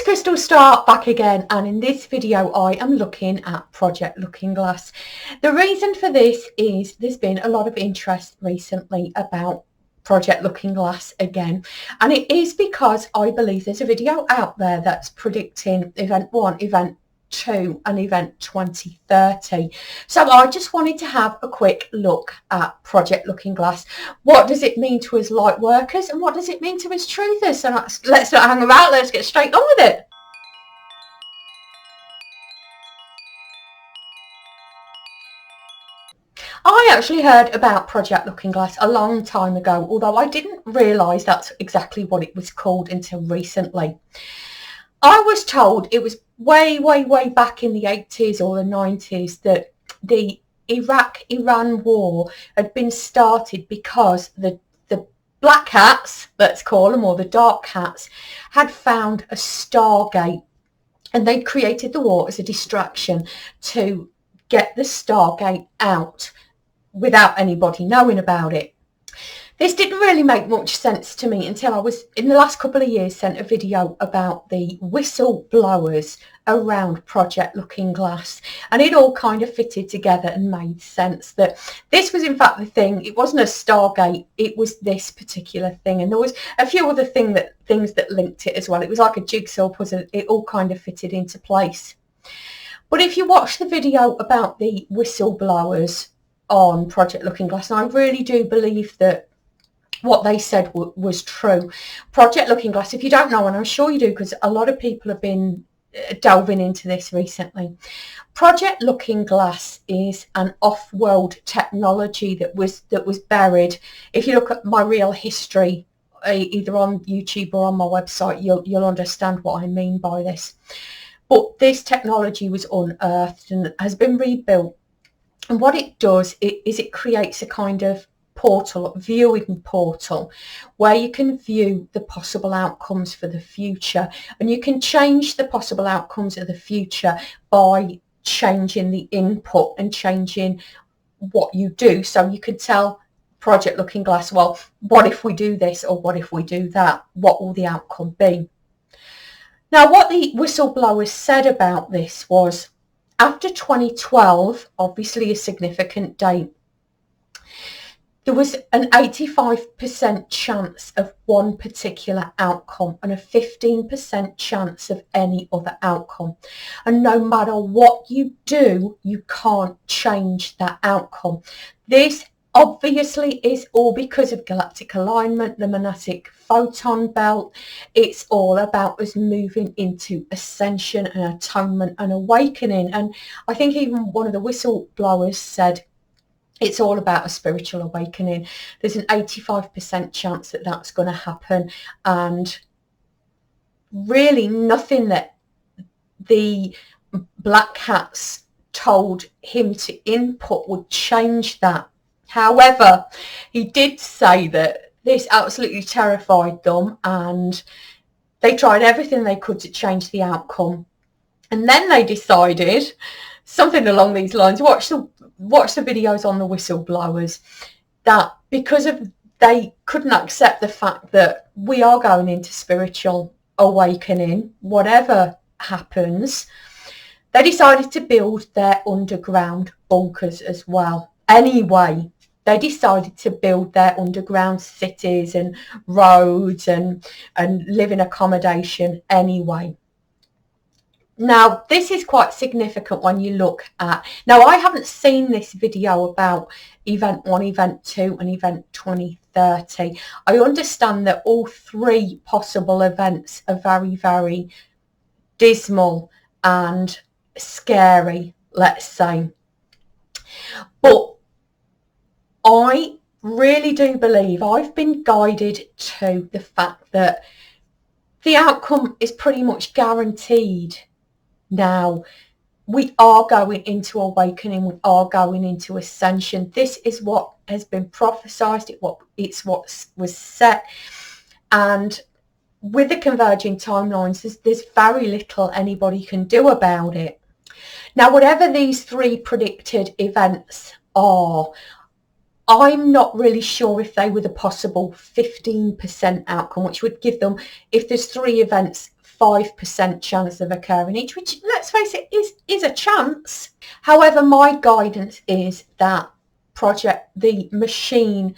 Crystal Star back again, and in this video I am looking at Project Looking Glass. The reason for this is there's been a lot of interest recently about Project Looking Glass again, and it is because I believe there's a video out there that's predicting Event 1, Event 2 and Event 2030. So I just wanted to have a quick look at Project Looking Glass. What does it mean to us light workers, and what does it mean to us truthers? So let's not hang about, let's get straight on with it. I actually heard about Project Looking Glass a long time ago, although I didn't realise that's exactly what it was called until recently. I was told it was way back in the 80s or the 90s that the Iraq-Iran war had been started because the black hats, let's call them, or the dark hats, had found a Stargate, and they created the war as a distraction to get the Stargate out without anybody knowing about it. This didn't really make much sense to me until I was, in the last couple of years, sent a video about the whistleblowers around Project Looking Glass, and it all kind of fitted together and made sense that this was in fact the thing. It wasn't a Stargate, it was this particular thing, and there was a few other things that linked it as well. It was like a jigsaw puzzle. It all kind of fitted into place. But if you watch the video about the whistleblowers on Project Looking Glass, and I really do believe that what they said was true. Project Looking Glass, if you don't know, and I'm sure you do because a lot of people have been delving into this recently, Project Looking Glass is an off-world technology that was buried. If you look at my real history, either on YouTube or on my website, you'll understand what I mean by this. But this technology was unearthed and has been rebuilt. And what it does is it creates a kind of portal, viewing portal, where you can view the possible outcomes for the future, and you can change the possible outcomes of the future by changing the input and changing what you do. So you could tell Project Looking Glass, well, what if we do this, or what if we do that? What will the outcome be? Now, what the whistleblowers said about this was, after 2012, obviously a significant date, there was an 85% chance of one particular outcome and a 15% chance of any other outcome. And no matter what you do, you can't change that outcome. This obviously is all because of galactic alignment, the Monastic photon belt. It's all about us moving into ascension and atonement and awakening. And I think even one of the whistleblowers said, it's all about a spiritual awakening. There's an 85% chance that that's going to happen, and really nothing that the black hats told him to input would change that. However, he did say that this absolutely terrified them, and they tried everything they could to change the outcome. And then they decided something along these lines. Watch the videos on the whistleblowers, that because of they couldn't accept the fact that we are going into spiritual awakening, whatever happens, they decided to build their underground bunkers as well. Anyway, they decided to build their underground cities and roads and living accommodation anyway. Now, this is quite significant when you look at... Now, I haven't seen this video about Event 1, Event 2 and Event 2030. I understand that all three possible events are very dismal and scary, let's say. But I really do believe I've been guided to the fact that the outcome is pretty much guaranteed. Now, we are going into awakening, we are going into ascension. This is what has been prophesied, it's what was set. And with the converging timelines, there's very little anybody can do about it. Now, whatever these three predicted events are, I'm not really sure if they were the possible 15% outcome, which would give them, if there's three events, 5% chance of occurring each, which, let's face it, is a chance. However, my guidance is that the machine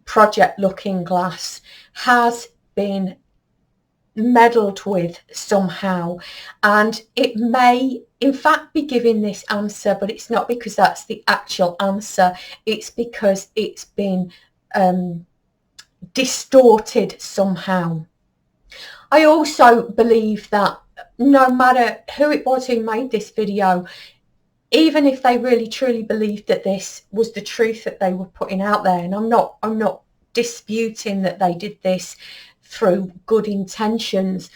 Project Looking Glass has been meddled with somehow, and it may in fact be giving this answer, but it's not because that's the actual answer. It's because it's been distorted somehow. I also believe that no matter who it was who made this video, even if they really truly believed that this was the truth that they were putting out there, and I'm not disputing that they did this through good intentions,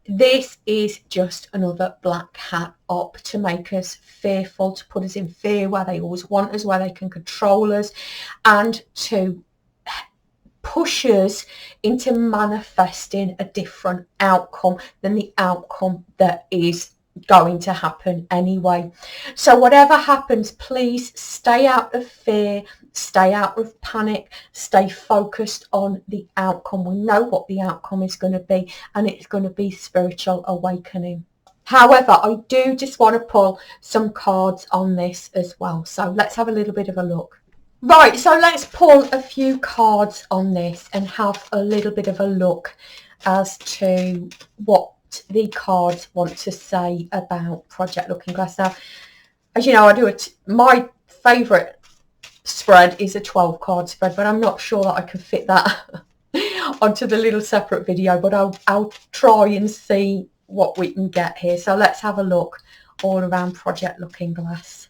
this is just another black hat op to make us fearful, to put us in fear where they always want us, where they can control us, and to push us into manifesting a different outcome than the outcome that is going to happen anyway. So whatever happens, please stay out of fear, stay out of panic, stay focused on the outcome. We know what the outcome is going to be, and it's going to be spiritual awakening. However, I do just want to pull some cards on this as well, so let's have a little bit of a look. Right, so let's pull a few cards on this and have a little bit of a look as to what the cards want to say about Project Looking Glass. Now, as you know, I do it. My favourite spread is a 12 card spread, but I'm not sure that I can fit that onto the little separate video, but I'll try and see what we can get here. So let's have a look all around Project Looking Glass.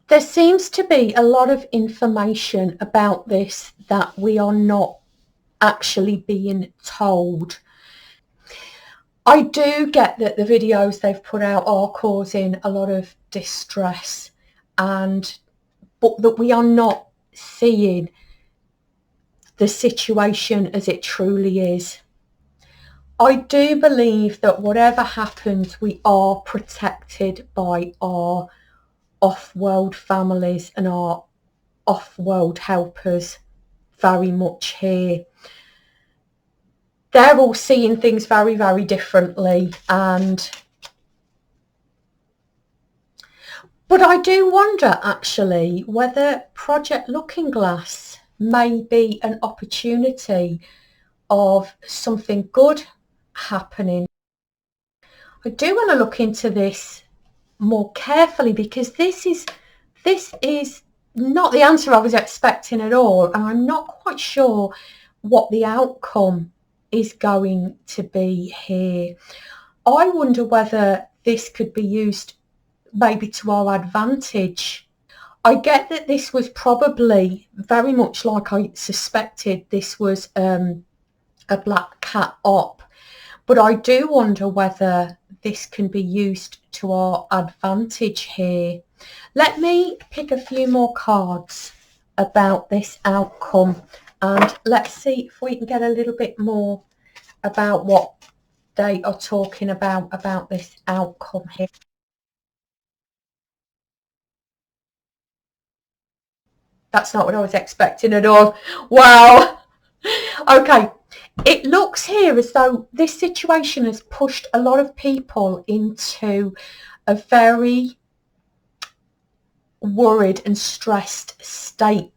There seems to be a lot of information about this that we are not actually being told. I do get that the videos they've put out are causing a lot of distress, but that we are not seeing the situation as it truly is. I do believe that whatever happens, we are protected by our off-world families and our off-world helpers very much here. They're all seeing things very, very differently, but I do wonder actually whether Project Looking Glass may be an opportunity of something good happening. I do want to look into this more carefully, because this is not the answer I was expecting at all, and I'm not quite sure what the outcome is going to be here. I wonder whether this could be used maybe to our advantage. I get that this was probably very much like I suspected, this was a black cat op, but I do wonder whether this can be used to our advantage here. Let me pick a few more cards about this outcome, and let's see if we can get a little bit more about what they are talking about this outcome here. That's not what I was expecting at all. Wow. Okay. It looks here as though this situation has pushed a lot of people into a very worried and stressed state,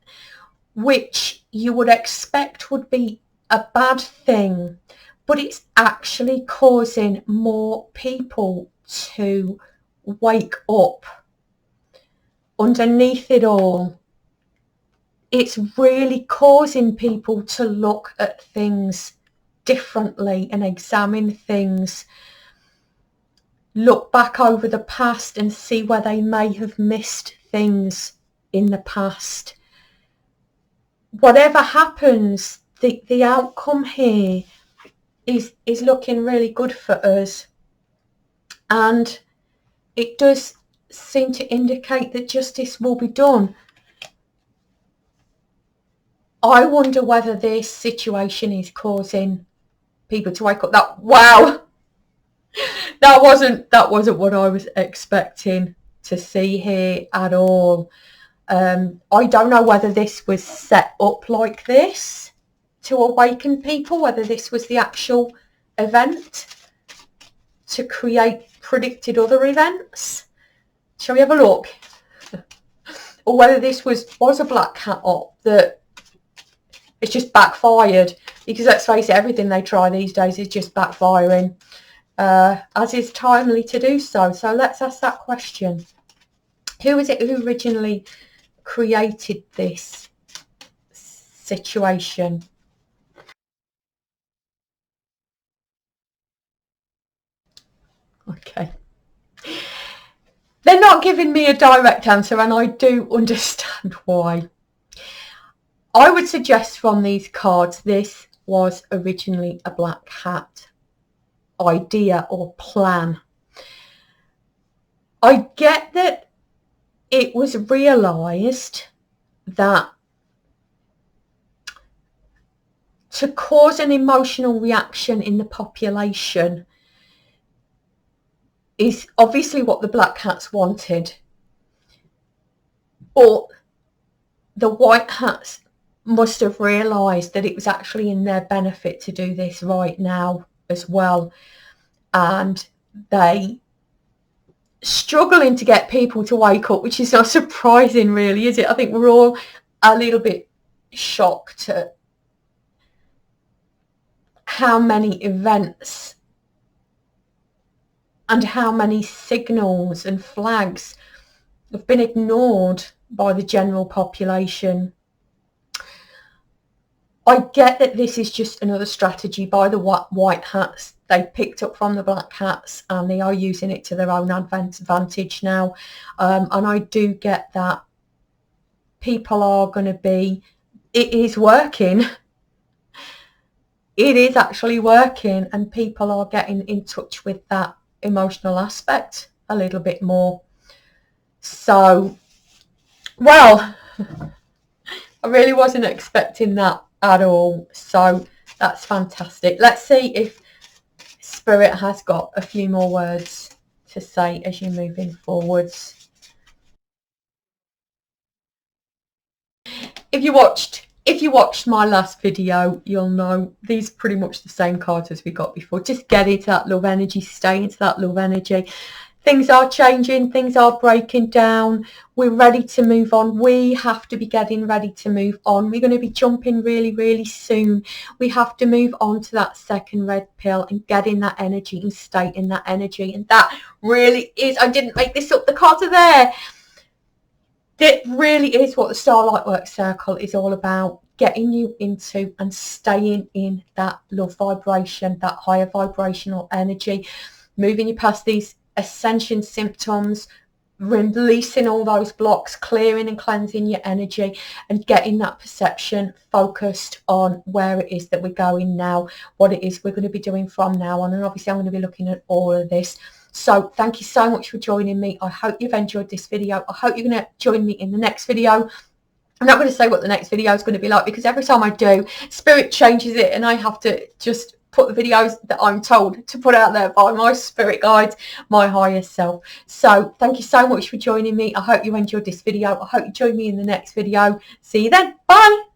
which you would expect would be a bad thing, but it's actually causing more people to wake up. Underneath it all, it's really causing people to look at things differently and examine things, look back over the past and see where they may have missed things in the past. Whatever happens, the outcome here is looking really good for us, and it does seem to indicate that justice will be done. I wonder whether this situation is causing people to wake up. Wow, That wasn't what I was expecting to see here at all. I don't know whether this was set up like this to awaken people, whether this was the actual event to create predicted other events. Shall we have a look? Or whether this was a black cat op that it's just backfired, because let's face it, everything they try these days is just backfiring, as is timely to do so. So let's ask that question. Who is it who originally created this situation? Okay. They're not giving me a direct answer, and I do understand why. I would suggest from these cards this was originally a black hat idea or plan. I get that it was realised that to cause an emotional reaction in the population is obviously what the black hats wanted, but the white hats must have realised that it was actually in their benefit to do this right now as well, and they struggling to get people to wake up, which is not surprising really, is it? I think we're all a little bit shocked at how many events and how many signals and flags have been ignored by the general population. I get that this is just another strategy by the white hats. They picked up from the black hats and they are using it to their own advantage now. And I do get that people are going to be, it is working. It is actually working, and people are getting in touch with that emotional aspect a little bit more. So, well, I really wasn't expecting that at all, so that's fantastic. Let's see if Spirit has got a few more words to say as you're moving forwards. If you watched my last video, you'll know these are pretty much the same cards as we got before. Just get into that love energy, stay into that love energy. Things are changing, things are breaking down. We're ready to move on. We have to be getting ready to move on. We're going to be jumping really, really soon. We have to move on to that second red pill and get in that energy and stay in that energy. And that really is, I didn't make this up, the cards are there. It really is what the Starlight Work Circle is all about, getting you into and staying in that love vibration, that higher vibrational energy, moving you past these ascension symptoms, releasing all those blocks, clearing and cleansing your energy, and getting that perception focused on where it is that we're going now, what it is we're going to be doing from now on. And obviously I'm going to be looking at all of this. So thank you so much for joining me. I hope you've enjoyed this video. I hope you're going to join me in the next video. I'm not going to say what the next video is going to be like, because every time I do, Spirit changes it and I have to just put the videos that I'm told to put out there by my spirit guides, my higher self. So thank you so much for joining me. I hope you enjoyed this video. I hope you join me in the next video. See you then. Bye.